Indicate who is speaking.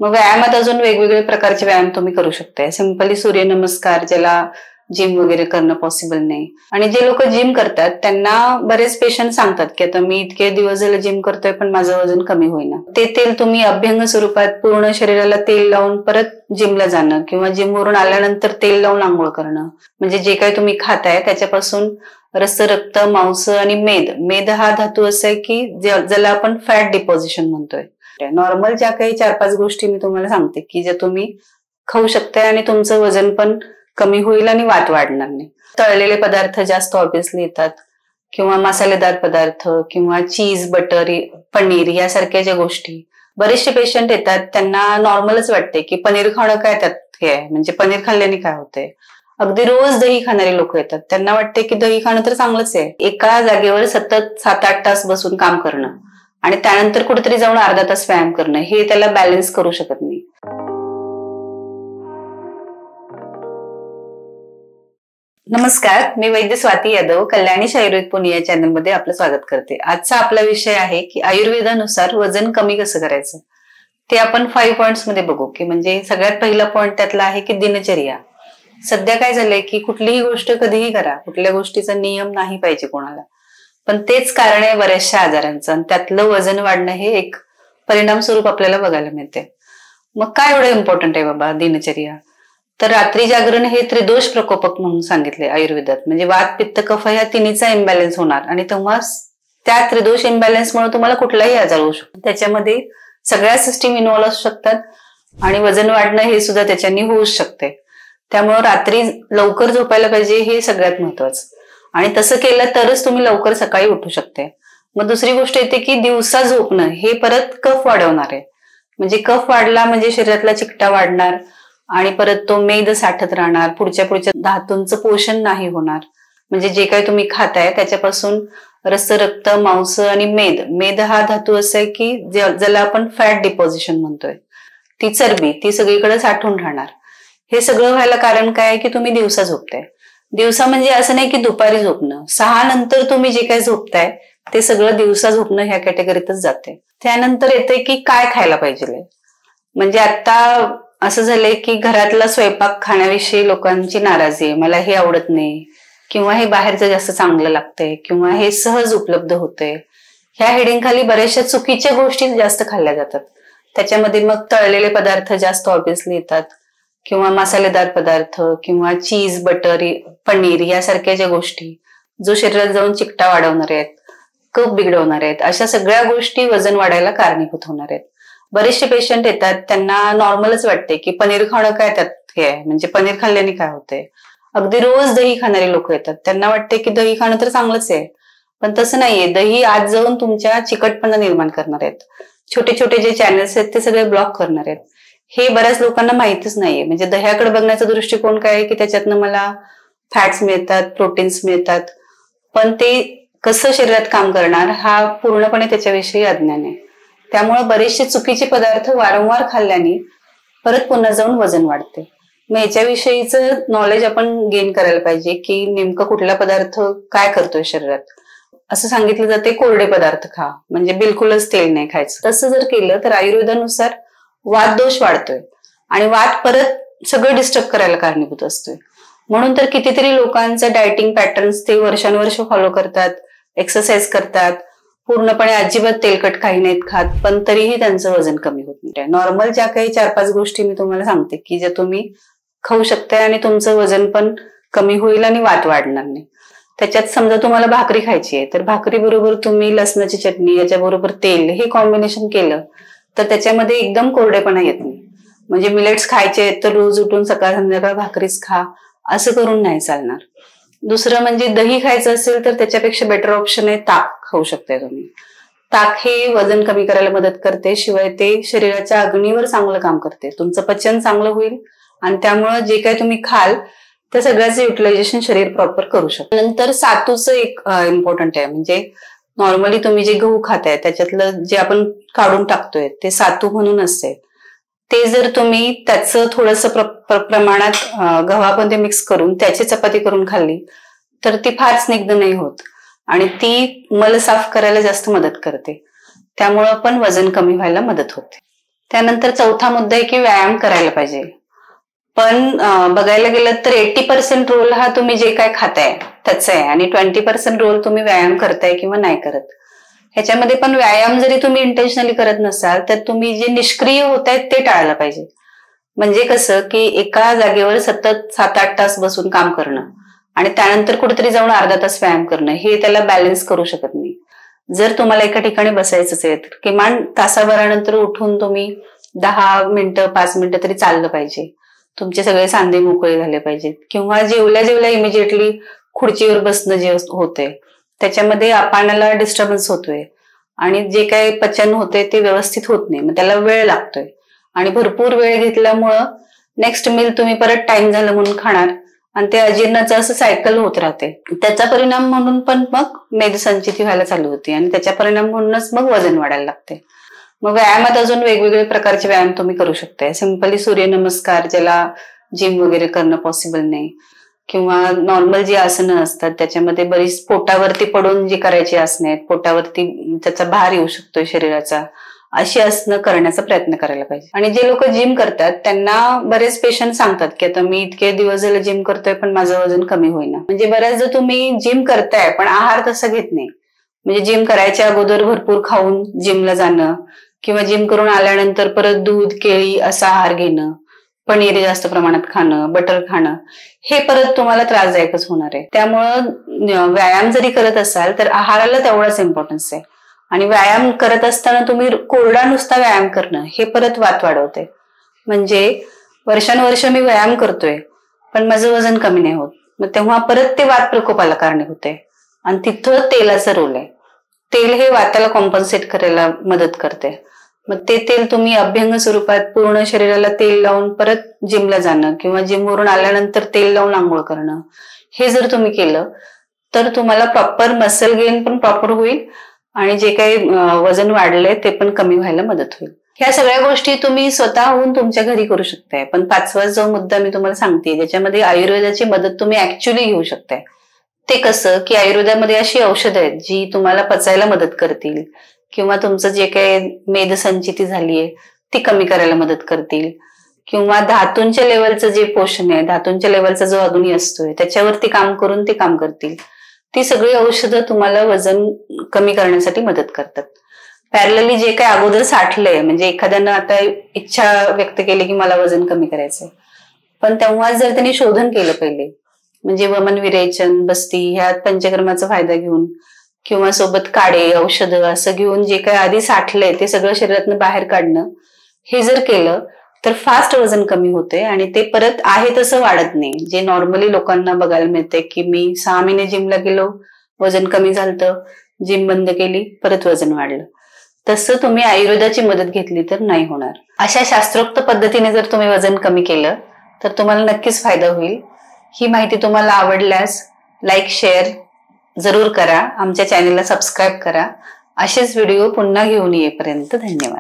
Speaker 1: मग व्यायामात अजून वेगवेगळे प्रकारचे व्यायाम तुम्ही करू शकताय. सिंपली सूर्यनमस्कार, ज्याला जिम वगैरे करणं पॉसिबल नाही. आणि जे लोक जिम करतात त्यांना बरेच पेशंट सांगतात की आता मी इतके दिवस झाले जिम करतोय पण माझं वजन कमी होईना. ते तेल तुम्ही अभ्यंग स्वरूपात पूर्ण शरीराला तेल लावून परत जिमला जाणं किंवा जिमवरून आल्यानंतर तेल लावून आंघोळ करणं, म्हणजे जे काही तुम्ही खाताय त्याच्यापासून रक्त, मांस आणि मेद हा धातू असा आहे की ज्याला आपण फॅट डिपॉझिशन म्हणतोय. नॉर्मल ज्या काही 4-5 गोष्टी मी तुम्हाला सांगते की ज्या तुम्ही खाऊ शकताय आणि तुमचं वजन पण कमी होईल आणि वात वाढणार नाही. तळलेले पदार्थ जास्त ऑब्विसली येतात किंवा मसालेदार पदार्थ किंवा चीज, बटर, पनीर यासारख्या ज्या गोष्टी. बरेचसे पेशंट येतात त्यांना नॉर्मलच वाटते की पनीर खाणं काय त्यात हे आहे, म्हणजे पनीर खाल्ल्याने काय होतंय. अगदी रोज दही खाणारे लोक येतात, त्यांना वाटते की दही खाणं तर चांगलंच आहे. एका जागेवर सतत 7-8 तास बसून काम करणं आणि त्यानंतर कुठेतरी जाऊन अर्धा तास व्यायाम करणं हे त्याला बॅलन्स करू शकत नाही. नमस्कार, मी वैद्य स्वाती यादव कल्याणी आयुर्वेद पुणे या चॅनलमध्ये आपलं स्वागत करते. आजचा आपला विषय आहे की आयुर्वेदानुसार वजन कमी कसं करायचं ते आपण 5 पॉइंट्स मध्ये बघू. की म्हणजे सगळ्यात पहिला पॉइंट त्यातला आहे की दिनचर्या. सध्या काय झालंय की कुठलीही गोष्ट कधीही करा, कुठल्या गोष्टीचा नियम नाही पाहिजे कोणाला, पण तेच कारण आहे बऱ्याचशा आजारांचं आणि त्यातलं वजन वाढणं हे एक परिणाम स्वरूप आपल्याला बघायला मिळते. मग काय एवढं इम्पॉर्टंट आहे बाबा दिनचर्या? तर रात्री जागरण हे त्रिदोष प्रकोपक म्हणून सांगितले आयुर्वेदात. म्हणजे वात, पित्त, कफ या तिन्हीचा इम्बॅलन्स होणार आणि तेव्हा त्या त्रिदोष इम्बॅलन्समुळे तुम्हाला कुठलाही आजार होऊ शकतो. त्याच्यामध्ये सगळ्या सिस्टीम इन्व्हॉल्व असू शकतात आणि वजन वाढणं हे सुद्धा त्याच्यानी होऊच शकते. त्यामुळे रात्री लवकर झोपायला पाहिजे हे सगळ्यात महत्वाचं, आणि तसं केलं तरच तुम्ही लवकर सकाळी उठू शकते. मग दुसरी गोष्ट येते की दिवसा झोपणं हे परत कफ वाढवणार आहे. म्हणजे कफ वाढला म्हणजे शरीरातला चिकटा वाढणार आणि परत तो मेद साठत राहणार, पुढच्या धातूंचं पोषण नाही होणार. म्हणजे जे काही तुम्ही खाताय त्याच्यापासून रक्त, मांस आणि मेद हा धातू असा आहे की ज्याला आपण फॅट डिपॉझिशन म्हणतोय. ती चरबी ती सगळीकडे साठून राहणार. हे सगळं व्हायला कारण काय आहे की तुम्ही दिवसा झोपताय. दिवसा म्हणजे असं नाही की दुपारी झोपणं, 6 नंतर तुम्ही जे काही झोपताय ते सगळं दिवसा झोपणं ह्या कॅटेगरीतच जाते. त्यानंतर येते की काय खायला पाहिजे. म्हणजे आता असं झालंय की घरातला स्वयंपाक खाण्याविषयी लोकांची नाराजी आहे. मला हे आवडत नाही किंवा हे बाहेरचं जास्त चांगलं लागतंय किंवा हे सहज उपलब्ध होतंय. ह्या हेडिंग खाली बऱ्याचशा चुकीच्या गोष्टी जास्त खाल्ल्या जातात. त्याच्यामध्ये मग तळलेले पदार्थ जास्त ऑब्विसली येतात किंवा मसालेदार पदार्थ किंवा चीज, बटर, पनीर यासारख्या ज्या गोष्टी जो शरीरात जाऊन चिकटा वाढवणार आहेत, कफ बिघडवणार आहेत, अशा सगळ्या गोष्टी वजन वाढायला कारणीभूत होणार आहेत. बरेचसे पेशंट येतात त्यांना नॉर्मलच वाटते की पनीर खाणं काय त्यात हे आहे, म्हणजे पनीर खाल्ल्याने काय होतंय. अगदी रोज दही खाणारे लोक येतात, त्यांना वाटते की दही खाणं तर चांगलंच आहे, पण तसं नाहीये. दही आत जाऊन तुमच्या चिकटपणा निर्माण करणार आहेत. छोटे छोटे जे चॅनल्स आहेत ते सगळे ब्लॉक करणार आहेत. हे बऱ्याच लोकांना माहितीच नाहीये. म्हणजे दह्याकडे बघण्याचा दृष्टिकोन काय आहे की त्याच्यातनं मला फॅट्स मिळतात, प्रोटीन्स मिळतात, पण ते कसं शरीरात काम करणार हा पूर्णपणे त्याच्याविषयी अज्ञान आहे. त्यामुळे बरेचसे चुकीचे पदार्थ वारंवार खाल्ल्याने परत पुन्हा जाऊन वजन वाढते. मग याच्याविषयीचं नॉलेज आपण गेन करायला पाहिजे की नेमकं कुठला पदार्थ काय करतोय शरीरात. असं सांगितलं जाते कोरडे पदार्थ खा, म्हणजे बिलकुलच तेल नाही खायचं. तसं जर केलं तर आयुर्वेदानुसार वात दोष वाढतोय आणि वात परत सगळं डिस्टर्ब करायला कारणीभूत असतोय. म्हणून तर कितीतरी लोकांचं डायटिंग पॅटर्न्स ते वर्षानुवर्ष फॉलो करतात, एक्सरसाइज करतात, पूर्णपणे अजिबात तेलकट काही नाहीत खात, पण तरीही त्यांचं वजन कमी होत नाही. नॉर्मल ज्या काही 4-5 गोष्टी मी तुम्हाला सांगते की ज्या तुम्ही खाऊ शकताय आणि तुमचं वजन पण कमी होईल आणि वात वाढणार नाही. त्याच्यात समजा तुम्हाला भाकरी खायची आहे तर भाकरी बरोबर तुम्ही लसणाची चटणी, याच्याबरोबर तेल हे कॉम्बिनेशन केलं तर त्याच्यामध्ये एकदम कोरडेपणा येत नाही. म्हणजे मिलेट्स खायचे तर रोज उठून सकाळ संध्याकाळ भाकरीच खा असं करून नाही चालणार. दुसरं म्हणजे दही खायचं असेल तर त्याच्यापेक्षा बेटर ऑप्शन आहे ताक खाऊ शकताय तुम्ही. ताक हे वजन कमी करायला मदत करते, शिवाय ते शरीराच्या अग्नीवर चांगलं काम करते. तुमचं पचन चांगलं होईल आणि त्यामुळे जे काही तुम्ही खाल त्या सगळ्याचं युटिलायझेशन शरीर प्रॉपर करू शकतं. नंतर सातूचं एक इम्पॉर्टंट आहे. म्हणजे नॉर्मली तुम्ही जे गहू खाताय त्याच्यातलं जे आपण काढून टाकतोय ते सातू म्हणून असते. ते जर तुम्ही त्याचं थोडंसं प्रमाणात गव्हामध्ये मिक्स करून त्याची चपाती करून खाल्ली तर ती फार स्निग्ध नाही होत आणि ती मल साफ करायला जास्त मदत करते. त्यामुळं पण वजन कमी व्हायला मदत होते. त्यानंतर चौथा मुद्दा आहे की व्यायाम करायला पाहिजे. पण बघायला गेलं तर 80% रोल हा तुम्ही जे काय खाताय त्याचा आहे आणि 20% रोल तुम्ही व्यायाम करताय किंवा नाही करत. ह्याच्यामध्ये पण व्यायाम जरी तुम्ही इंटेन्शनली करत नसाल तर तुम्ही जे निष्क्रिय होत आहेत ते टाळलं पाहिजे. म्हणजे कसं की एका जागेवर सतत 7-8 तास बसून काम करणं आणि त्यानंतर कुठेतरी जाऊन अर्धा तास व्यायाम करणं हे त्याला बॅलन्स करू शकत नाही. जर तुम्हाला एका ठिकाणी बसायचंच आहे तर किमान तासाभरानंतर उठून तुम्ही 10 मिनिटं 5 मिनिटं तरी चाललं पाहिजे. तुमचे सगळे सांधे मोकळे झाले पाहिजेत किंवा जेवल्या इमिजिएटली खुर्चीवर बसणं जे होतंय त्याच्यामध्ये आपणाला डिस्टर्बन्स होतोय आणि जे काही पचन होते ते व्यवस्थित होत नाही. मग त्याला वेळ लागतोय आणि भरपूर वेळ घेतल्यामुळं नेक्स्ट मील तुम्ही परत टाइम झालं म्हणून खाणार आणि ते अजीर्णाचं असं सायकल होत राहते. त्याचा परिणाम म्हणून पण मग मेदसंचिती व्हायला चालू होती आणि त्याच्या परिणाम म्हणूनच मग वजन वाढायला लागते. मग व्यायामात अजून वेगवेगळे प्रकारचे व्यायाम तुम्ही करू शकता. सिंपली सूर्यनमस्कार ज्याला जिम वगैरे करणं पॉसिबल नाही किंवा नॉर्मल जी आसनं असतात त्याच्यामध्ये बरीच पोटावरती पडून जी करायची आसनं आहेत, पोटावरती त्याचा भार येऊ शकतोय शरीराचा, अशी आसनं करण्याचा प्रयत्न करायला पाहिजे. आणि जे लोक जिम करतात त्यांना बरेच पेशंट सांगतात की आता मी इतके दिवस झाले जिम करतोय पण माझं वजन कमी होईना. म्हणजे बऱ्याचदा तुम्ही जिम करताय पण आहार तसा घेत नाही. म्हणजे जिम करायच्या अगोदर भरपूर खाऊन जिमला जाणं किंवा जिम करून आल्यानंतर परत दूध केळी असा आहार घेणं, पनीर जास्त प्रमाणात खाणं, बटर खाणं, हे परत तुम्हाला त्रासदायकच होणार आहे. त्यामुळं व्यायाम जरी करत असाल तर आहाराला तेवढाच इम्पॉर्टन्स आहे. आणि व्यायाम करत असताना तुम्ही कोरडा नुसता व्यायाम करणं हे परत वात वाढवते. म्हणजे वर्षानुवर्ष मी व्यायाम करतोय पण माझं वजन कमी नाही होत, मग तेव्हा परत ते वात प्रकोपाला कारणीभूत होते आणि तिथं तेलाचा रोल आहे. तेल हे वाताला कॉम्पन्सेट करायला मदत करते. मग ते तेल तुम्ही अभ्यंग स्वरूपात पूर्ण शरीराला तेल लावून परत जिमला जाणं किंवा जिमवरून आल्यानंतर तेल लावून आंघोळ करणं हे जर तुम्ही केलं तर तुम्हाला प्रॉपर मसल गेन पण प्रॉपर होईल आणि जे काही वजन वाढलंय ते पण कमी व्हायला मदत होईल. ह्या सगळ्या गोष्टी तुम्ही स्वतःहून तुमच्या घरी करू शकताय. पण 5वा जो मुद्दा मी तुम्हाला सांगते ज्याच्यामध्ये आयुर्वेदाची मदत तुम्ही ऍक्च्युअली घेऊ शकताय. ते कसं की आयुर्वेदामध्ये अशी औषधं आहेत जी तुम्हाला पचायला मदत करतील किंवा तुमचं जे काही मेदसंचिती झालीय ती कमी करायला मदत करतील किंवा धातूंच्या लेवलचं जे पोषण आहे, धातूंच्या लेवलचा जो अग्नी असतोय त्याच्यावरती काम करून ते काम करतील. ती सगळी औषधं तुम्हाला वजन कमी करण्यासाठी मदत करतात. पॅरलली जे काही अगोदर साठलंय, म्हणजे एखाद्यानं आता इच्छा व्यक्त केली की मला वजन कमी करायचंय, पण तेव्हा जर त्यांनी शोधन केलं पहिले, म्हणजे वमन विरेचन, बस्ती ह्या पंचकर्माचा फायदा घेऊन किंवा सोबत काढे औषधं असं घेऊन जे काही आधी साठलंय ते सगळं शरीरातनं बाहेर काढणं हे जर केलं तर फास्ट वजन कमी होते आणि ते परत आहे तसं वाढत नाही. जे नॉर्मली लोकांना बघायला मिळते की मी 6 महिने जिमला गेलो, वजन कमी झालं, जिम बंद केली, परत वजन वाढलं, तसं तुम्ही आयुर्वेदाची मदत घेतली तर नाही होणार. अशा शास्त्रोक्त पद्धतीने जर तुम्ही वजन कमी केलं तर तुम्हाला नक्कीच फायदा होईल. ही माहिती तुम्हाला आवडल्यास लाईक शेअर जरूर करा, आमच्या चॅनेलला सबस्क्राईब करा. असेच व्हिडिओ पुन्हा घेऊन येईपर्यंत धन्यवाद.